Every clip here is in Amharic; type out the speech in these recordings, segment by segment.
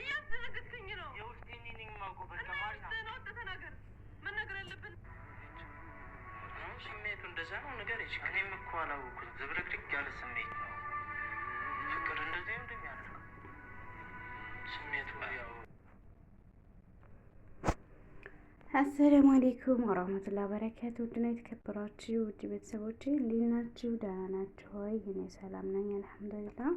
እያስደነገጥከኝ ነው። የውስጤን ነኝ የማውቀው። በቃ ማሪና ነው ተናገር። ምን ነገር አለብን? ስሜቱ እንደዛ ነው ነገር እሺ። እኔም እኮ አላወኩት። ዝብርቅርቅ ያለ ስሜት ነው። ፍቅር እንደዚህ እንደሚያደርግ ስሜቱ ያው። አሰላሙ አለይኩም ወራህመቱላሂ ወበረካቱ። ውድና የተከበራችሁ ውድ ቤተሰቦቼ እንዴት ናችሁ? ደህና ናችሁ ሆይ? እኔ ሰላም ነኝ አልሐምዱሊላህ።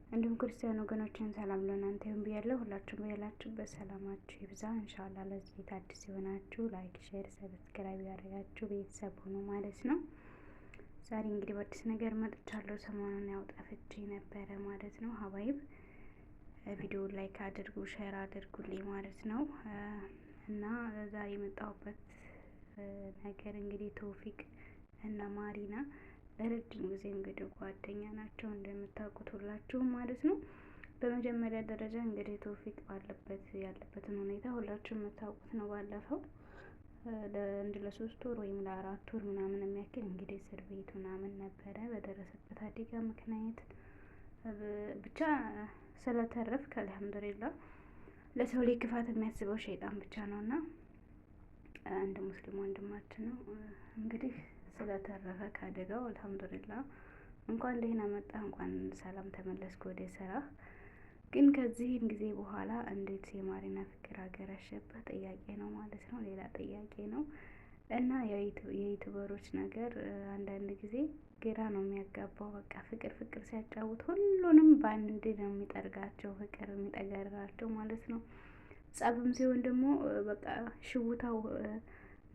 እንዲሁም ክርስቲያን ወገኖችን ሰላም ለእናንተ ይሁን ብያለሁ። ሁላችሁም ያላችሁበት ሰላማችሁ ይብዛ ኢንሻአላህ። ለዚህ ቤት አዲስ የሆናችሁ ላይክ፣ ሼር፣ ሰብስክራይብ ያደረጋችሁ ቤተሰብ ሁኑ ማለት ነው። ዛሬ እንግዲህ በአዲስ ነገር መጥቻለሁ። ሰሞኑን ያው ጠፍቼ ነበረ ማለት ነው። ሀባይብ ቪዲዮ ላይክ አድርጉ፣ ሼር አድርጉልኝ ማለት ነው። እና ዛሬ የመጣሁበት ነገር እንግዲህ ቶፊቅ እና ማሪና ረጅም ጊዜ እንግዲህ ጓደኛ ናቸው እንደምታውቁት ሁላችሁም ማለት ነው። በመጀመሪያ ደረጃ እንግዲህ ቶፊቅ ያለበትን ሁኔታ ሁላችሁም የምታውቁት ነው። ባለፈው ለ3 ወር ወይም ለ4 ወር ምናምን የሚያክል እንግዲህ እስር ቤት ምናምን ነበረ በደረሰበት አደጋ ምክንያት። ብቻ ስለተረፍክ አልሐምዱሊላህ። ለሰው ላይ ክፋት የሚያስበው ሸይጣን ብቻ ነው እና አንድ ሙስሊም ወንድማችን ነው እንግዲህ ስለተረፈ ካደጋው አልሐምዱሊላህ። እንኳን ደህና መጣ፣ እንኳን ሰላም ተመለስክ ወደ ስራ። ግን ከዚህም ጊዜ በኋላ እንዴት የማሪና ፍቅር አገረሸበት ጥያቄ ነው ማለት ነው። ሌላ ጥያቄ ነው እና የዩቲዩበሮች ነገር አንዳንድ ጊዜ ግራ ነው የሚያጋባው። በቃ ፍቅር ሲያጫውት ሁሉንም በአንድ ነው የሚጠርጋቸው፣ ፍቅር የሚጠገራቸው ማለት ነው። ጸብም ሲሆን ደግሞ በቃ ሽውታው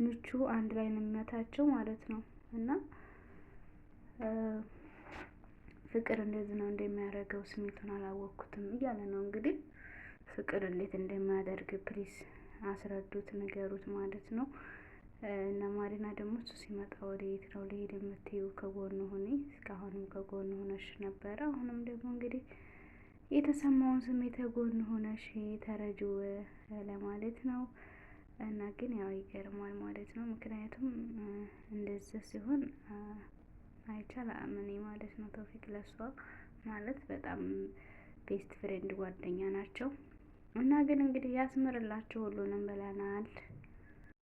ምቹ አንድ ላይ ነው የሚመታቸው ማለት ነው። እና ፍቅር እንደዚህ ነው እንደሚያደርገው ስሜቱን አላወቅኩትም እያለ ነው እንግዲህ። ፍቅር እንዴት እንደሚያደርግ ፕሊስ አስረዱት፣ ንገሩት ማለት ነው። እና ማሪና ደግሞ እሱ ሲመጣ ወደ የት ነው ልሄድ የምትይው? ከጎኑ ሁኔ። እስካሁንም ከጎኑ ሆነሽ ነበረ። አሁንም ደግሞ እንግዲህ የተሰማውን ስሜት ከጎኑ ሆነሽ ተረጂው ለማለት ነው። እና ግን ያው ይገርማል ማለት ነው። ምክንያቱም እንደዚህ ሲሆን አይቻልም እኔ ማለት ነው። ቶፊቅ ለሷ ማለት በጣም ቤስት ፍሬንድ ጓደኛ ናቸው። እና ግን እንግዲህ ያስምርላችሁ ሁሉንም ብለናል።